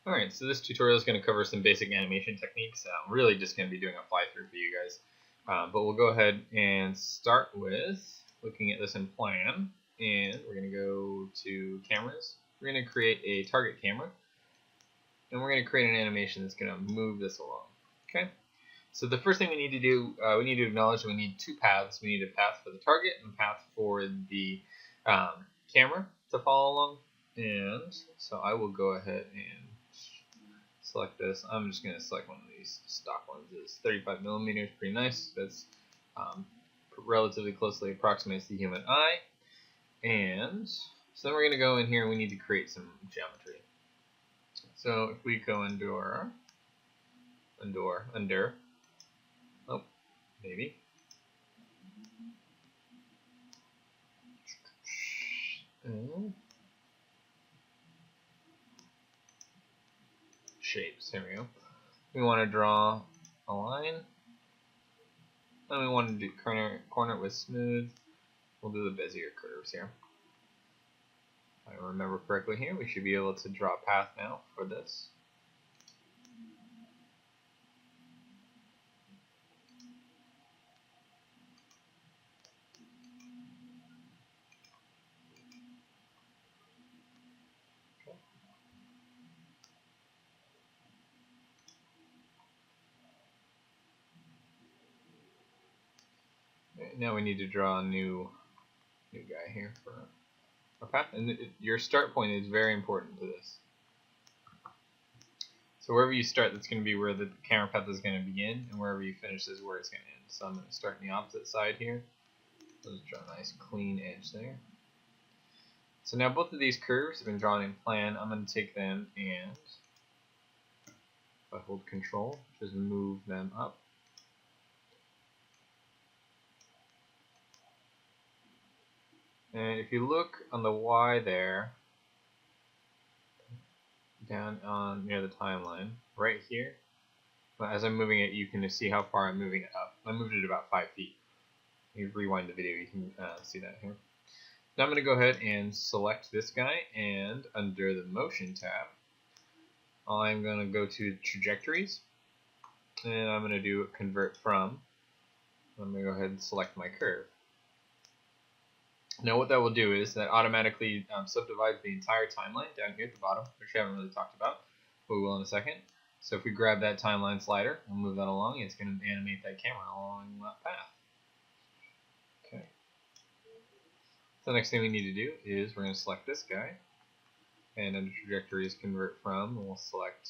Alright, so this tutorial is going to cover some basic animation techniques. I'm really just going to be doing a fly-through for you guys. But we'll go ahead and start with looking at this in plan. And we're going to go to cameras. We're going to create a target camera. And we're going to create an animation that's going to move this along. Okay. So the first thing we need to do, we need to acknowledge that we need two paths. We need a path for the target and a path for the camera to follow along. And so I will go ahead and select this. I'm just going to select one of these stock ones. It's 35 millimeters, pretty nice. That's relatively closely approximates the human eye. And so then we're going to go in here and we need to create some geometry. So if we go under, oh, maybe. Shapes, here we go. We want to draw a line. Then we want to do corner it with smooth. We'll do the Bezier curves here. If I remember correctly here, we should be able to draw a path now for this. Now we need to draw a new guy here for our path, and your start point is very important to this. So wherever you start, that's going to be where the camera path is going to begin, and wherever you finish is where it's going to end. So I'm going to start on the opposite side here. Let's draw a nice clean edge there. So now both of these curves have been drawn in plan. I'm going to take them and, if I hold Control, just move them up. And if you look on the Y there, down on near the timeline, right here, as I'm moving it, you can see how far I'm moving it up. I moved it about 5 feet. You rewind the video, you can see that here. Now I'm going to go ahead and select this guy, and under the Motion tab, I'm going to go to Trajectories, and I'm going to do Convert From. I'm going to go ahead and select my curve. Now what that will do is that automatically subdivides the entire timeline down here at the bottom, which we haven't really talked about, but we will in a second. So if we grab that timeline slider and move that along, it's going to animate that camera along that path. Okay. So the next thing we need to do is we're going to select this guy, and under Trajectories, Convert From, we'll select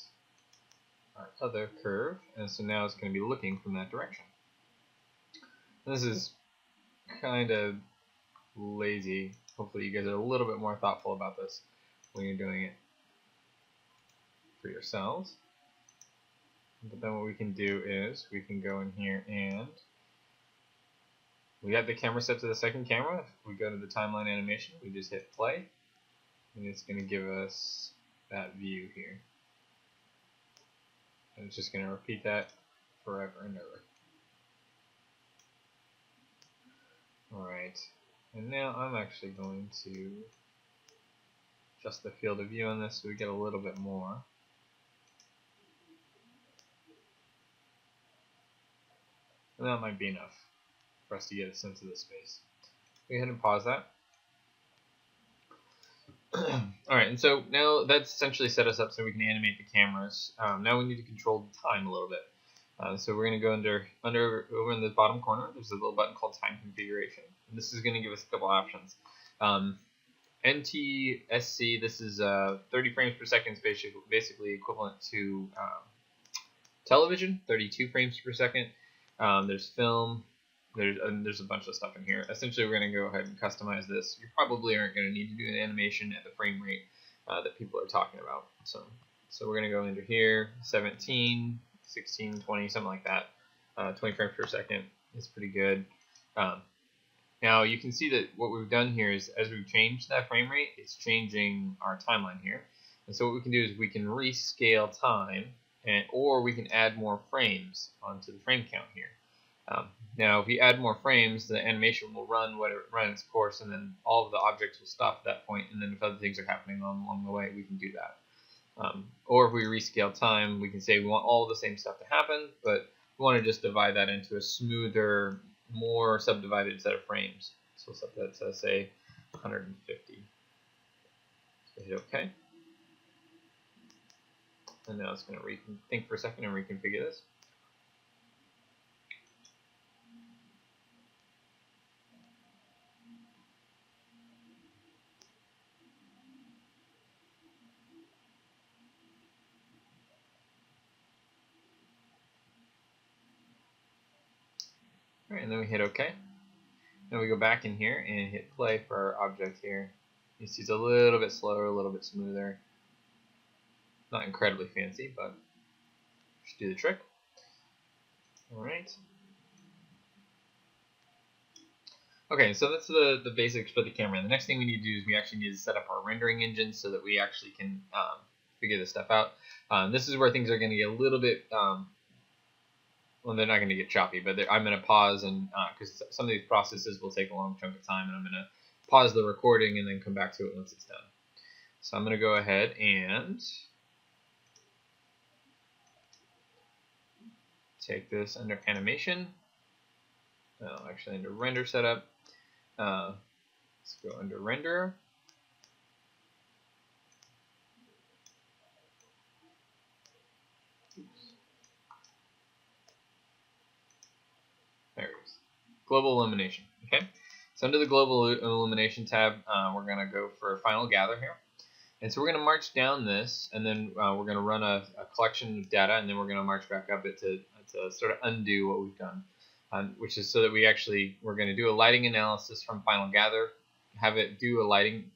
our other curve, and so now it's going to be looking from that direction. This is kind of lazy. Hopefully you guys are a little bit more thoughtful about this when you're doing it for yourselves. But then what we can do is we can go in here and we got the camera set to the second camera. If we go to the timeline animation, we just hit play, and it's going to give us that view here. And it's just going to repeat that forever and ever. Alright. And now I'm actually going to adjust the field of view on this so we get a little bit more. And that might be enough for us to get a sense of the space. Go ahead and pause that. Alright, and so now that's essentially set us up so we can animate the cameras. Now we need to control the time a little bit. So we're going to go over in the bottom corner, there's a little button called Time Configuration. And this is going to give us a couple options. NTSC, this is 30 frames per second, is basically equivalent to television, 32 frames per second. There's film, there's a bunch of stuff in here. Essentially, we're going to go ahead and customize this. You probably aren't going to need to do an animation at the frame rate that people are talking about. So we're going to go into here, 17, 16, 20, something like that. 20 frames per second is pretty good. Now you can see that what we've done here is as we've changed that frame rate, it's changing our timeline here. And so what we can do is we can rescale time, or we can add more frames onto the frame count here. Now if you add more frames, the animation will run its course, and then all of the objects will stop at that point, and then if other things are happening along the way, we can do that. Or if we rescale time, we can say we want all the same stuff to happen, but we want to just divide that into a smoother, more subdivided set of frames. So we'll set that to, say, 150. So hit OK. And now it's going to think for a second and reconfigure this. All right, and then we hit OK. Then we go back in here and hit play for our object here. You see it's a little bit slower, a little bit smoother. Not incredibly fancy, but should do the trick. All right. Okay, so that's the basics for the camera. The next thing we need to do is we actually need to set up our rendering engine so that we actually can figure this stuff out. This is where things are going to get a little bit, well, they're not going to get choppy, but I'm going to pause, and because some of these processes will take a long chunk of time, and I'm going to pause the recording and then come back to it once it's done. So I'm going to go ahead and take this under animation, actually under render setup. Let's go under render. There it is. Global illumination. Okay. So under the global illumination tab, we're going to go for final gather here. And so we're going to march down this, and then we're going to run a collection of data, and then we're going to march back up it to sort of undo what we've done, which is so that we're going to do a lighting analysis from final gather, have it do a lighting,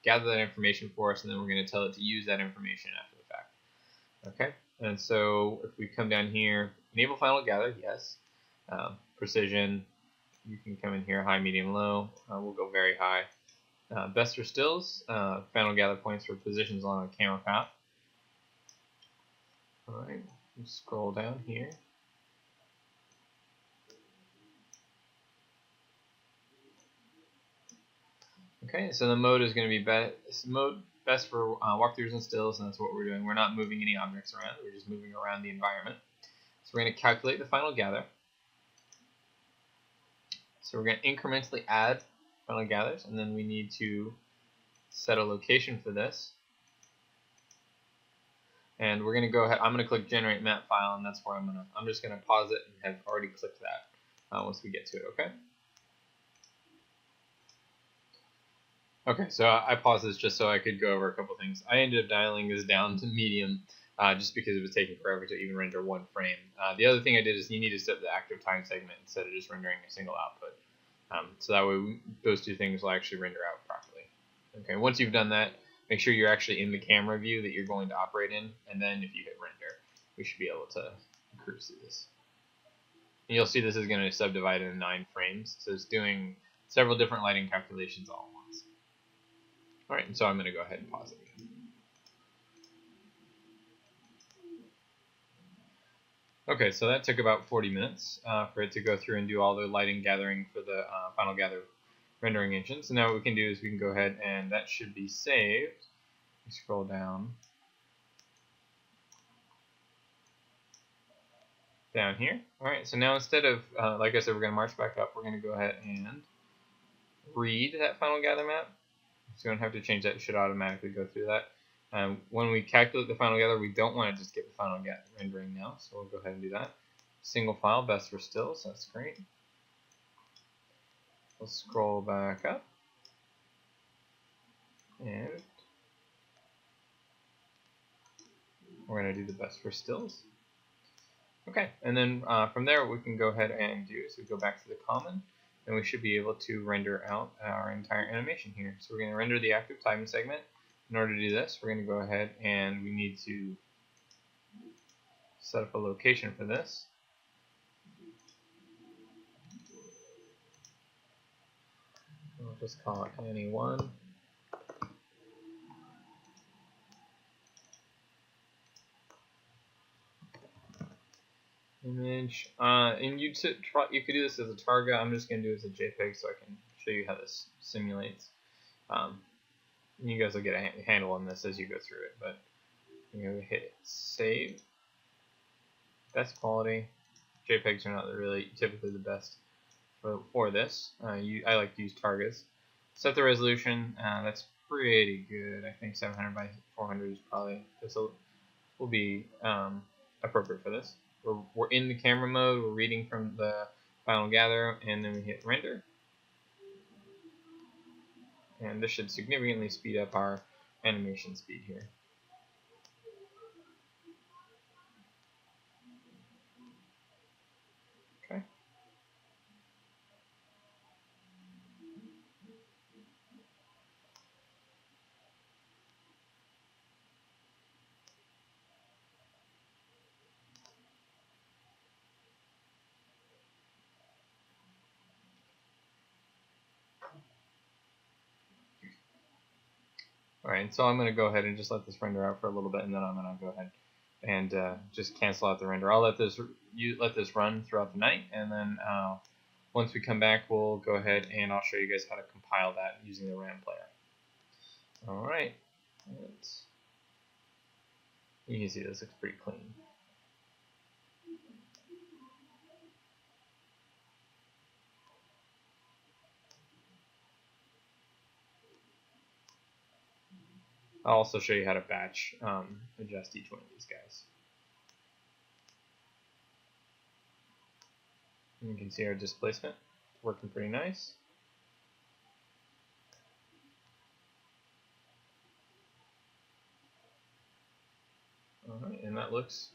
gather that information for us, and then we're going to tell it to use that information after the fact. Okay. And so if we come down here, enable final gather, yes. Precision, you can come in here, high, medium, low. We'll go very high. Best for stills, final gather points for positions along the camera path. Alright, scroll down here. Okay, so the mode is going to be best for walkthroughs and stills, and that's what we're doing. We're not moving any objects around, we're just moving around the environment. So we're going to calculate the final gather. So we're going to incrementally add final gathers, and then we need to set a location for this. And we're going to go ahead, I'm going to click generate map file, and that's where I'm just going to pause it and have already clicked that once we get to it, okay? Okay, so I paused this just so I could go over a couple things. I ended up dialing this down to medium just because it was taking forever to even render one frame. The other thing I did is you need to set the active time segment instead of just rendering a single output. So that way those two things will actually render out properly. Okay, once you've done that, make sure you're actually in the camera view that you're going to operate in, and then if you hit render, we should be able to cruise through this. And you'll see this is going to subdivide into 9 frames, so it's doing several different lighting calculations all at once. Alright, and so I'm going to go ahead and pause it again. Okay, so that took about 40 minutes for it to go through and do all the lighting gathering for the final gather rendering engine. So now what we can do is we can go ahead and that should be saved. Scroll down here. Alright, so now instead of, like I said, we're going to march back up, we're going to go ahead and read that final gather map. So you don't have to change that, it should automatically go through that. When we calculate the final gather, we don't want to just get the final rendering now, so we'll go ahead and do that. Single file, best for stills, that's great. We'll scroll back up, and we're going to do the best for stills. Okay, and then from there, what we can go ahead and do is we go back to the common, and we should be able to render out our entire animation here. So we're going to render the active timing segment. In order to do this, we're going to go ahead and we need to set up a location for this. We'll just call it Ani1. Image. And you could do this as a target. I'm just going to do it as a JPEG so I can show you how this simulates. You guys will get a handle on this as you go through it, but You hit save. Best quality. JPEGs are not really typically the best for this. I like to use targets. Set the resolution. That's pretty good. I think 700 by 400 is probably will be appropriate for this. We're in the camera mode. We're reading from the final gather, and then we hit render. And this should significantly speed up our animation speed here. Okay. Alright, so I'm going to go ahead and just let this render out for a little bit, and then I'm going to go ahead and just cancel out the render. I'll let this run throughout the night, and then once we come back, we'll go ahead and I'll show you guys how to compile that using the RAM player. Alright, you can see this looks pretty clean. I'll also show you how to batch adjust each one of these guys. And you can see our displacement working pretty nice. Alright, and that looks,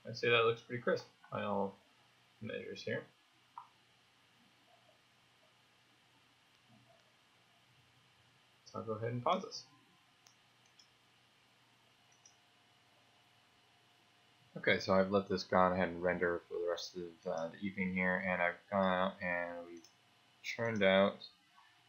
I'd say that looks pretty crisp by all measures here. So I'll go ahead and pause this. Okay, so I've let this go ahead and render for the rest of the evening here, and I've gone out and we've churned out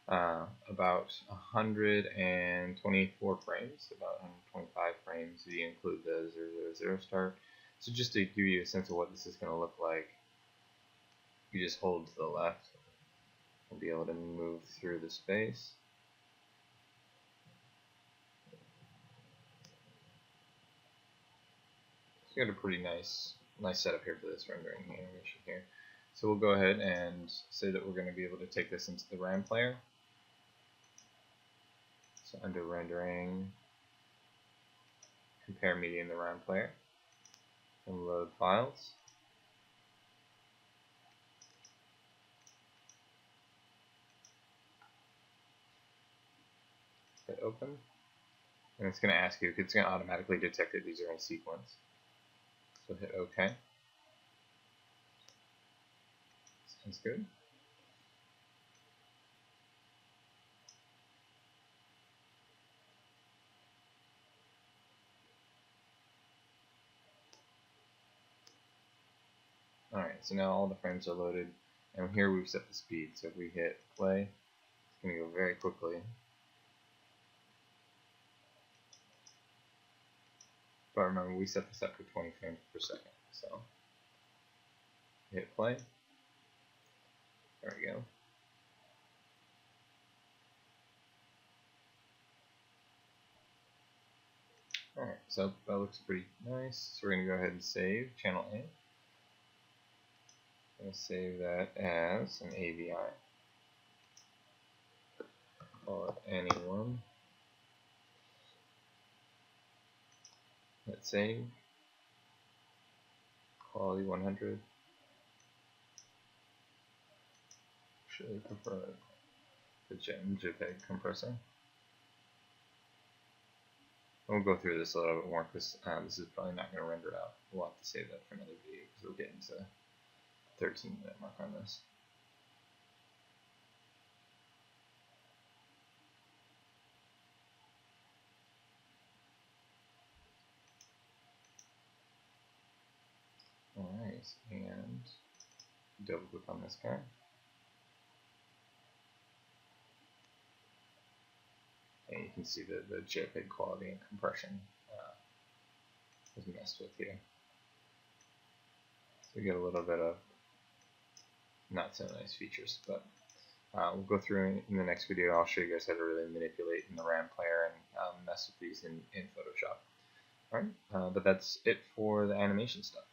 about 124 frames, about 125 frames if you include the 000 start. So just to give you a sense of what this is going to look like, you just hold to the left and be able to move through the space. So you got a pretty nice setup here for this rendering animation here. So we'll go ahead and say that we're going to be able to take this into the RAM player. So under rendering, compare media in the RAM player, and load files. Hit open, and it's going to ask you, it's going to automatically detect that these are in sequence. So hit OK. Sounds good. Alright, so now all the frames are loaded, and here we've set the speed. So if we hit play, it's going to go very quickly. But remember, we set this up for 20 frames per second. So hit play. There we go. Alright, so that looks pretty nice. So we're going to go ahead and save channel A. I'm going to save that as an AVI. Call it anyone. Hit save. Quality 100. Actually prefer the JPEG compressor. We'll go through this a little bit more because this is probably not going to render out. We'll have to save that for another video because we'll get into the 13-minute mark on this. Alright, and double click on this guy. And you can see the JPEG quality and compression is messed with here. So we get a little bit of not so nice features, but we'll go through in the next video. I'll show you guys how to really manipulate in the RAM player and mess with these in Photoshop. Alright, but that's it for the animation stuff.